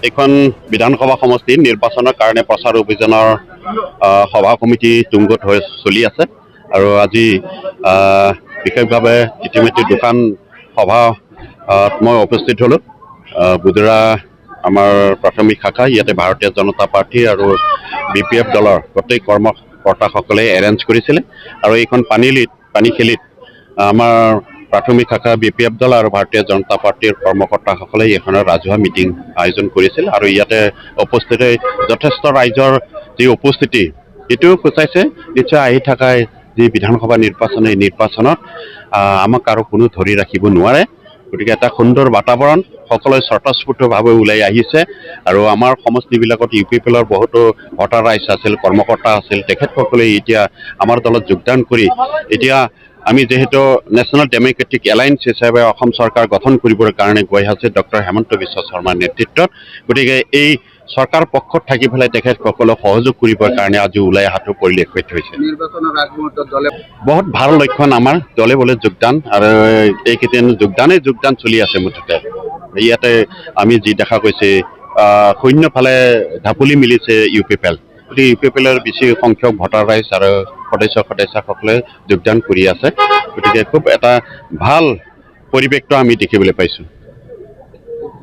এখন বিধানসভা সমষ্টিৰ নিৰ্বাচনৰ কাৰণে প্ৰচাৰ অভিযানৰ সভা কমিটি তুংগত হৈ চলি আছে আৰু আজি বিশেষভাৱে ইতিমধ্যে দুখন সভা মই উপস্থিত হ'লোঁ বুধৰা আমাৰ প্ৰাথমিক শাখা ইয়াতে ভাৰতীয় জনতা পাৰ্টি আৰু BPF দলৰ গোটেই কৰ্মকৰ্তাসকলে এৰেঞ্জ কৰিছিলে আৰু এইখন পানীখেলিত আমাৰ প্ৰাথমিক শাখা BPF দল আৰু ভাৰতীয় জনতা পাৰ্টিৰ কৰ্মকৰ্তাসকলে এইখনৰ ৰাজহুৱা মিটিং আয়োজন কৰিছিল আৰু ইয়াতে উপস্থিত যথেষ্ট ৰাইজৰ যি উপস্থিতি এইটোও সূচাইছে নিশ্চয় আহি থকা যি বিধানসভা নিৰ্বাচনত আমাক আৰু কোনো ধৰি ৰাখিব নোৱাৰে গতিকে এটা সুন্দৰ বাতাবৰণ সকলোৱে স্বতঃস্ফূৰ্তভাৱে ওলাই আহিছে আৰু আমাৰ সমষ্টিবিলাকত UPPLৰ বহুতো ভোটাৰ ৰাইজ আছিল কৰ্মকৰ্তা আছিল তেখেতসকলে এতিয়া আমাৰ দলত যোগদান কৰি এতিয়া আমি যেহেতু নেশ্যনেল ডেম'ক্ৰেটিক এলায়েন্স হিচাপে অসম চৰকাৰ গঠন কৰিবৰ কাৰণে গৈ আছে ডক্টৰ হেমন্ত বিশ্ব শৰ্মাৰ নেতৃত্বত গতিকে এই চৰকাৰ পক্ষত থাকি পেলাই তেখেতসকলক সহযোগ কৰিবৰ কাৰণে আজি ওলাই অহাটো পৰিলক্ষিত হৈছে বহুত ভাল লক্ষণ আমাৰ দলে বলে যোগদান আৰু এইকেইদিন যোগদান চলি আছে মুঠতে ইয়াতে আমি যি দেখা গৈছে শূন্যফালে ঢাপলি মিলিছে UPPL গতিকে UPPLৰ বেছি সংখ্যক ভোটাৰ ৰাইজ আৰু সদস্যসকলে যোগদান কৰি আছে গতিকে খুব এটা ভাল পৰিৱেশটো আমি দেখিবলৈ পাইছোঁ